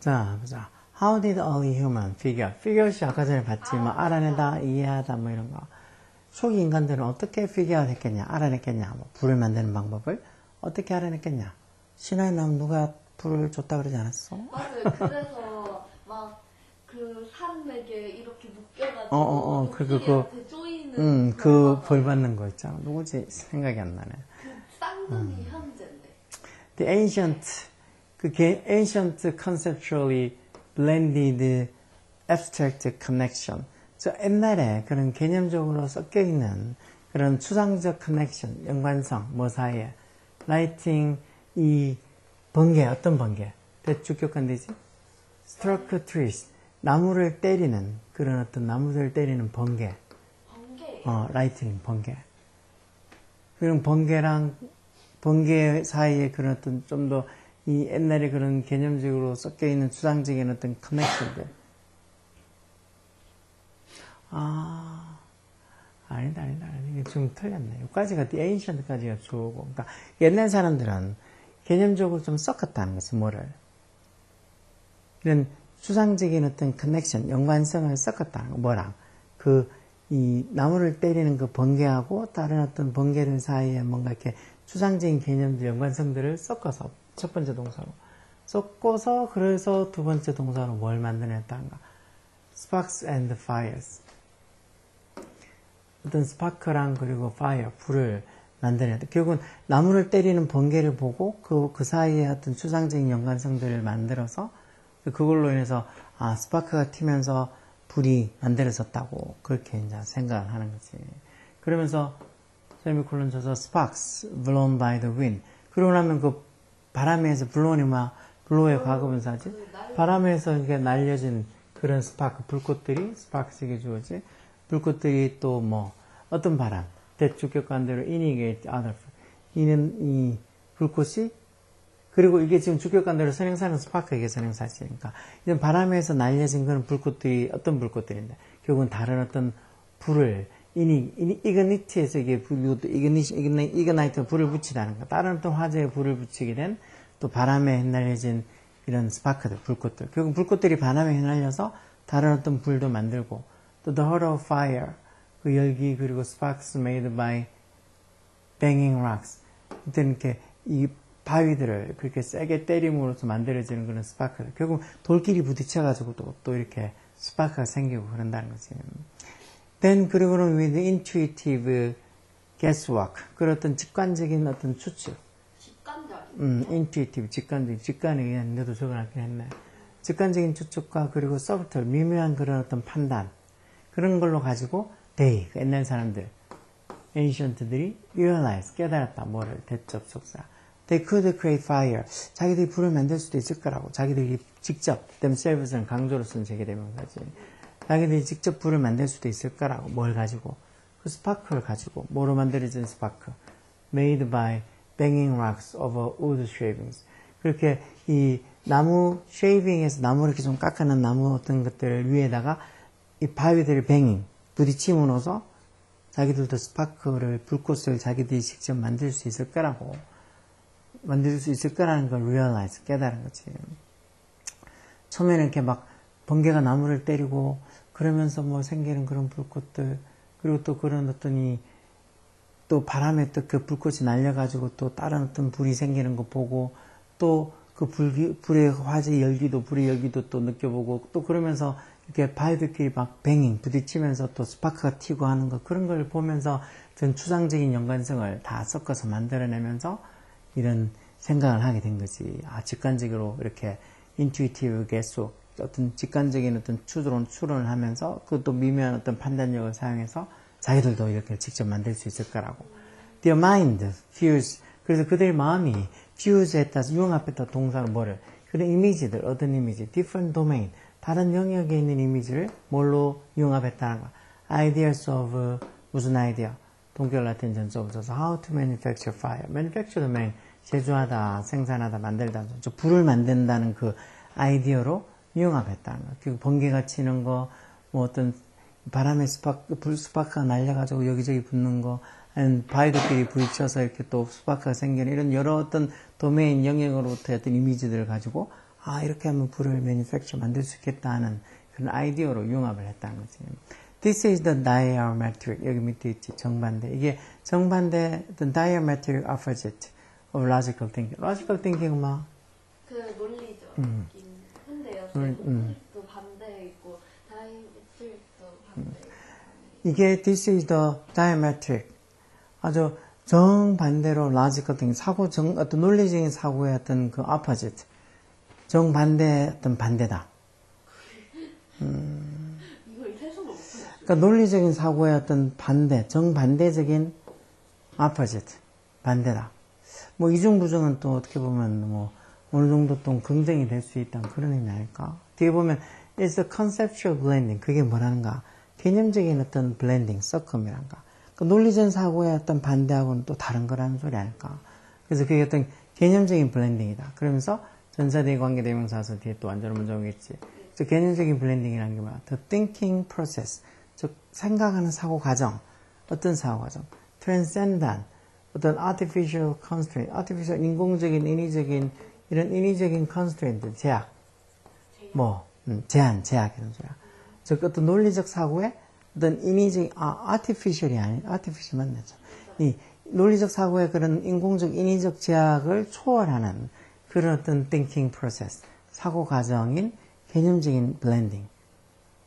자, 보자. How did early human figure? figure시 아까 전에 봤지. 뭐, 알아내다, 이해하다, 뭐 이런 거. 초기 인간들은 어떻게 figure 했겠냐, 알아냈겠냐, 뭐, 불을 만드는 방법을 어떻게 알아냈겠냐. 신화에 나오면 누가 불을 줬다 그러지 않았어? 맞아요. 그래서 막 그 사람에게 이렇게 묶여가지고 도끼한테 쪼이는 그 벌 받는 거 있잖아. 누구지? 생각이 안 나네. 그 쌍둥이 형제인데. The ancient conceptually blended abstract connection. 저 옛날에 그런 개념적으로 섞여 있는 그런 추상적 connection, 연관성, 뭐 사이에 lighting 이 번개, 어떤 번개? 대주격한되지? struck trees. 나무를 때리는, 그런 어떤 나무들을 때리는 번개. 번개? lightning, 번개. 그런 번개랑, 번개 사이에 그런 어떤 좀 더 이 옛날에 그런 개념적으로 섞여 있는 추상적인 어떤 커넥션들. 아니다. 이게 좀 틀렸네. 여기까지가 the ancient까지가 주고. 그러니까 옛날 사람들은 개념적으로 좀 섞었다는 거지, 뭐를. 이런 추상적인 어떤 커넥션, 연관성을 섞었다는 거, 뭐랑. 이 나무를 때리는 그 번개하고 다른 어떤 번개들 사이에 뭔가 이렇게 추상적인 개념들, 연관성들을 섞어서, 첫 번째 동사로. 섞어서, 그래서 두 번째 동사로 뭘 만들어냈다는가. sparks and fires. 어떤 스파크랑 그리고 fire, 불을 만들어냈다. 결국은 나무를 때리는 번개를 보고 그 사이에 어떤 추상적인 연관성들을 만들어서 그걸로 인해서 스파크가 튀면서 불이 만들어졌다고 그렇게 이제 생각을 하는 거지. 그러면서 세미콜론 쳐서 sparks blown by the wind. 그러고 나면 그 바람에서 blown이 blow의 과거분사지. 바람에서 이게 날려진 그런 스파크, 불꽃들이 sparks에게 주어지. 불꽃들이 또 뭐 어떤 바람, 대주격관대로 initiate other. 이는 이 불꽃이 그리고 이게 지금 주격관대로 선행사는 스파크 이게 선행사지. 그러니까 이런 바람에서 날려진 그런 불꽃들이 어떤 불꽃들인데 결국은 다른 어떤 불을 이그니티에서 이게 이그나이트 불을 붙이다는 거. 다른 어떤 화재에 불을 붙이게 된 또 바람에 휘날려진 이런 스파크들, 불꽃들. 결국 불꽃들이 바람에 휘날려서 다른 어떤 불도 만들고 또 the heart of fire 그 열기 그리고 sparks made by banging rocks. 그때는 이렇게 이 바위들을 그렇게 세게 때림으로써 만들어지는 그런 스파크들. 결국 돌끼리 부딪혀가지고 또 이렇게 스파크가 생기고 그런다는 거지. Then 그리고는 with intuitive guesswork. 그런 어떤 직관적인 어떤 추측. intuitive, 직관에 의한 너도 적어놨긴 했네. 직관적인 추측과 그리고 subtle, 미묘한 그런 어떤 판단. 그런 걸로 가지고 they, 그 옛날 사람들, ancient들이 realize, 깨달았다. 뭐를? 대접속사. They could create fire. 자기들이 불을 만들 수도 있을 거라고. 자기들이 직접, themselves는 강조로 쓴 제기대명사지. 자기들이 직접 불을 만들 수도 있을 거라고. 뭘 가지고? 그 스파크를 가지고. 뭐로 만들어진 스파크? Made by banging rocks over wood shavings. 그렇게 이 나무 쉐이빙에서 나무를 이렇게 좀 깎아낸 나무 어떤 것들 위에다가 이 바위들을 banging, 부딪힘으로써 자기들도 스파크를, 불꽃을 자기들이 직접 만들 수 있을 거라고. 만들 수 있을 거라는 걸 realize, 깨달은 거지. 처음에는 이렇게 막 번개가 나무를 때리고 그러면서 뭐 생기는 그런 불꽃들, 그리고 또 그런 어떤 또 바람에 또 그 불꽃이 날려가지고 또 다른 어떤 불이 생기는 거 보고 또 그 불의 화재 열기도, 불의 열기도 또 느껴보고 또 그러면서 이렇게 바위들끼리 막 뱅잉 부딪히면서 또 스파크가 튀고 하는 거 그런 걸 보면서 전 추상적인 연관성을 다 섞어서 만들어내면서 이런 생각을 하게 된 거지. 직관적으로 이렇게 intuitive guesswork, 어떤 직관적인 어떤 추론을 하면서 그것도 미묘한 어떤 판단력을 사용해서 자기들도 이렇게 직접 만들 수 있을 거라고. Their mind fuse. 그래서 그들의 마음이 fuse했다, 융합했다 동사로 뭐를? 그런 이미지들, 어떤 이미지? different domain. 다른 영역에 있는 이미지를 뭘로 융합했다는 거. ideas of 무슨 아이디어? 동격 라틴 전조 붙여서 how to manufacture fire. manufacture domain. 제조하다, 생산하다, 만들다. 불을 만든다는 그 아이디어로 융합했다는 거. 그리고 번개가 치는 거, 뭐 어떤 바람에 스파크가 날려가지고 여기저기 붙는 거, 아니면 바위들끼리 부딪혀서 이렇게 또 스파크가 생기는 이런 여러 어떤 도메인 영역으로부터 어떤 이미지들을 가지고 아, 이렇게 하면 불을 manufacture 만들 수 있겠다 하는 그런 아이디어로 융합을 했다는 거지. This is the diametric. 여기 밑에 있지, 정반대. 이게 정반대, the diametric opposite of logical thinking. logical thinking은 뭐? 그 논리적. 근데요, 또 반대 있고, 다이어메트릭도 반대 있고. 이게 this is the diametric. 아주 정반대로 logical thinking. 어떤 논리적인 사고의 어떤 그 opposite. 정반대의 어떤 반대다. 이걸 해석을 못해요. 그러니까 논리적인 사고의 어떤 반대, 정반대적인 opposite, 반대다. 뭐 이중부정은 또 어떻게 보면 뭐 어느 정도 또 긍정이 될 수 있다는 그런 의미 아닐까? 뒤에 보면 it's a conceptual blending. 그게 뭐라는가? 개념적인 어떤 blending, 섞음이란가? 그 논리적인 사고의 어떤 반대하고는 또 다른 거라는 소리 아닐까? 그래서 그게 어떤 개념적인 블렌딩이다. 그러면서 전사대의 관계대명사에서 뒤에 또 완전한 문장 오겠지. 즉 개념적인 블렌딩이라는 게 뭐야? The thinking process. 즉 생각하는 사고 과정. 어떤 사고 과정? Transcendent. 어떤 artificial constraint. artificial 인공적인 인위적인 이런 인위적인 constraint 제약. 제한 이런 소리야. 즉 어떤 논리적 사고에 어떤 인위적인 artificial이 아닌 artificial 맞죠? 이 논리적 사고의 그런 인공적 인위적 제약을 초월하는 그런 어떤 thinking process, 사고 과정인 개념적인 blending,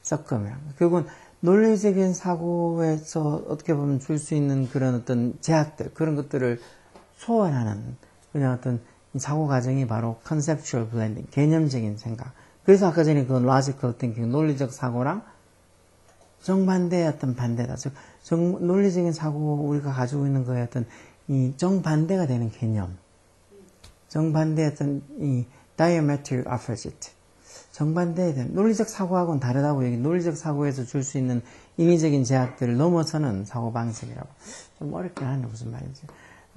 섞음이란 거. 결국은 논리적인 사고에서 어떻게 보면 줄 수 있는 그런 어떤 제약들, 그런 것들을 초월하는 그냥 어떤 사고 과정이 바로 conceptual blending, 개념적인 생각. 그래서 아까 전에 그 logical thinking, 논리적 사고랑 정반대의 어떤 반대다. 즉, 논리적인 사고 우리가 가지고 있는 거에 어떤 이 정반대가 되는 개념. 정반대의 어떤 이 diametric opposite. 정반대에 대한 논리적 사고하고는 다르다고 얘기. 논리적 사고에서 줄 수 있는 인위적인 제약들을 넘어서는 사고 방식이라고. 좀 어렵긴 한데 무슨 말인지.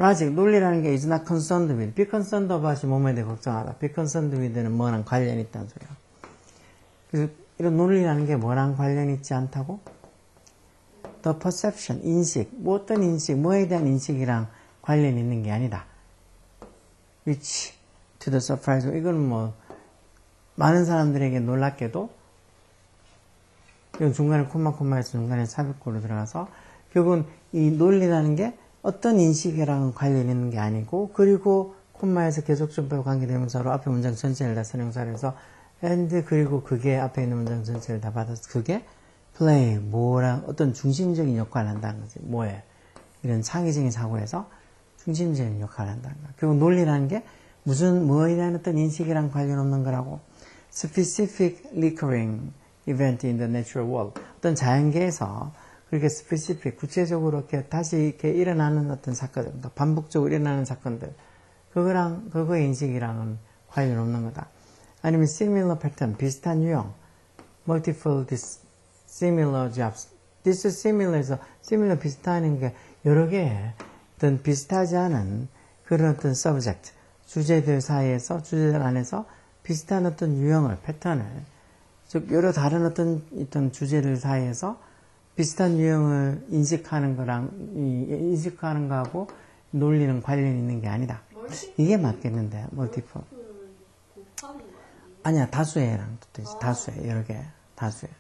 logic, 논리라는 게 is not concerned with. be concerned about이 뭐뭐에 대해 걱정하다. be concerned with는 뭐랑 관련이 있다는 소리야. 그래서 이런 논리라는 게 뭐랑 관련이 있지 않다고? the perception, 인식, 뭐 어떤 인식, 뭐에 대한 인식이랑 관련이 있는 게 아니다. which to the surprise, 이건 뭐 많은 사람들에게 놀랍게도 이건 중간에 콤마에서 중간에 삽입구로 들어가서 결국은 이 논리라는 게 어떤 인식이랑 관련이 있는 게 아니고 그리고 콤마에서 계속적별 관계대명사로 앞에 문장 전체를 다 선행사를 해서 and 그리고 그게 앞에 있는 문장 전체를 다 받아서 그게 play 뭐랑 어떤 중심적인 역할을 한다는 거지. 뭐에 이런 창의적인 사고에서 중심적인 역할을 한다는 거야. 결국 논리라는 게 무슨 뭐에 대한 어떤 인식이랑 관련 없는 거라고. specific recurring event in the natural world. 어떤 자연계에서 그렇게 specific 구체적으로 이렇게 다시 이렇게 일어나는 어떤 사건들, 그러니까 반복적으로 일어나는 사건들, 그거의 인식이랑은 관련 없는 거다. 아니면 similar pattern, 비슷한 유형, multiple similar jobs. this similar에서 similar 비슷한 게 여러 개의 어떤 비슷하지 않은 그런 어떤 subject, 주제들 사이에서, 주제들 안에서 비슷한 어떤 유형을, 패턴을, 즉, 여러 다른 어떤 주제들 사이에서 비슷한 유형을 인식하는 거하고 논리는 관련이 있는 게 아니다. 이게 맞겠는데, multiple. 아니야, 다수의랑 뜻도 있어. 다수의, 여러 개, 다수의.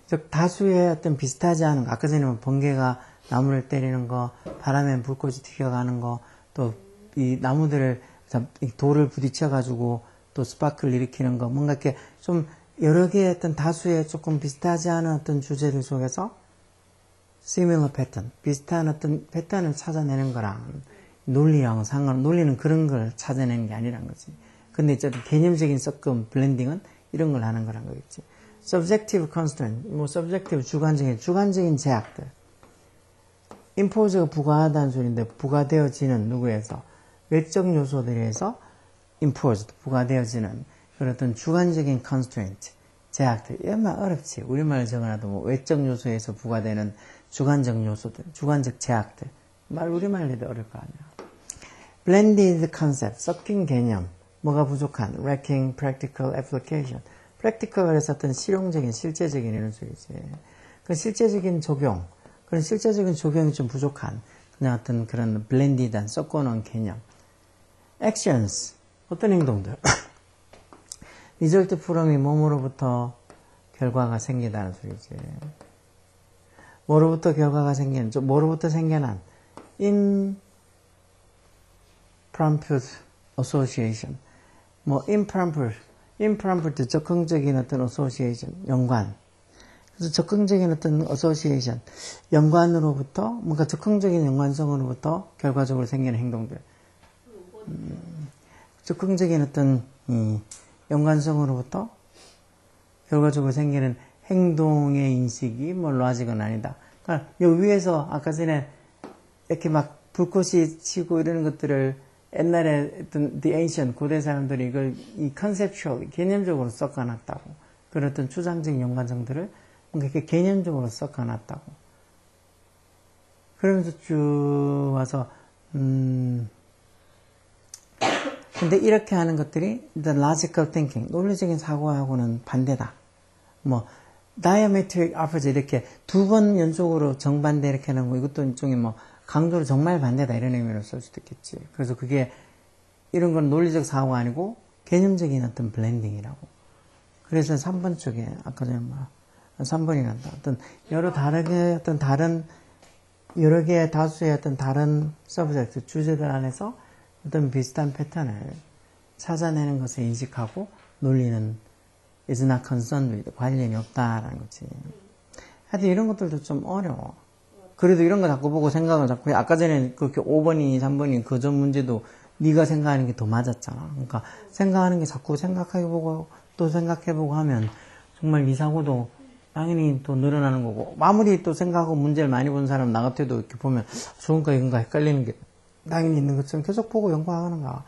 즉, 다수의 어떤 비슷하지 않은 거, 아까 전에 뭐 번개가 나무를 때리는 거, 바람에 불꽃이 튀겨가는 거, 또 이 나무들을 돌을 부딪혀가지고 또 스파크를 일으키는 거, 뭔가 이렇게 좀 여러 개의 어떤 다수의 조금 비슷하지 않은 어떤 주제들 속에서 similar pattern, 비슷한 어떤 패턴을 찾아내는 거랑 논리랑 논리는 그런 걸 찾아내는 게 아니란 거지. 근데 이제 개념적인 섞음, 블렌딩은 이런 걸 하는 거란 거겠지. subjective constraint, 뭐 subjective 주관적인 제약들. impose가 부과하다는 소리인데 부과되어지는 누구에서? 외적 요소들에서 imposed, 부과되어지는 그런 어떤 주관적인 constraint, 제약들. 이런말 어렵지. 우리말로 적어놔도 뭐 외적 요소에서 부과되는 주관적 요소들, 주관적 제약들. 우리말로 해도 어려울 거 아니야. blended concept, 섞인 개념. 뭐가 부족한? lacking practical application. practical 해서 어떤 실용적인, 실제적인 이런 소리지. 그 실제적인 적용. 그런 실제적인 적용이 좀 부족한 그냥 어떤 그런 blended한 섞어놓은 개념. actions, 어떤 행동들? 리절트 프롬이 몸으로부터 결과가 생기다는 소리지. 뭐로부터 결과가 뭐로부터 생겨난 impromptu association, impromptu 적극적인 어떤 association, 연관. 그래서 적극적인 어떤 association, 연관으로부터 뭔가 적극적인 연관성으로부터 결과적으로 생기는 행동들. 적극적인 어떤 연관성으로부터 결과적으로 생기는 행동의 인식이 로직은 아니다. 그러니까 요 위에서 아까 전에 이렇게 막 불꽃이 치고 이러는 것들을 옛날에 어떤 the ancient 고대 사람들이 이걸 이 conceptual 개념적으로 섞어놨다고. 그런 어떤 추상적인 연관성들을 뭔가 이렇게 개념적으로 섞어놨다고. 그러면서 쭉 와서 근데 이렇게 하는 것들이 the logical thinking, 논리적인 사고하고는 반대다. diametric opposite 이렇게 두 번 연속으로 정반대 이렇게 하는 거 이것도 일종의 강조로 정말 반대다 이런 의미로 쓸 수도 있겠지. 그래서 그게 이런 건 논리적 사고가 아니고 개념적인 어떤 블렌딩이라고. 그래서 3번 쪽에 아까 전에 3번이란다. 어떤 여러 개의 다수의 어떤 다른 서브젝트 주제들 안에서 어떤 비슷한 패턴을 찾아내는 것을 인식하고 논리는 is not concerned with, 관련이 없다라는 거지. 하여튼 이런 것들도 좀 어려워. 그래도 이런 거 자꾸 보고 생각을 자꾸 해. 아까 전에 그렇게 5번이니 3번이니 그 전 문제도 네가 생각하는 게 더 맞았잖아. 그러니까 생각하는 게 자꾸 생각해보고 또 생각해보고 하면 정말 이 사고도 당연히 또 늘어나는 거고, 아무리 또 생각하고 문제를 많이 본 사람 나 같아도 이렇게 보면 좋은가 이건가 헷갈리는 게 당연히 있는 것처럼 계속 보고 연구하는 거야.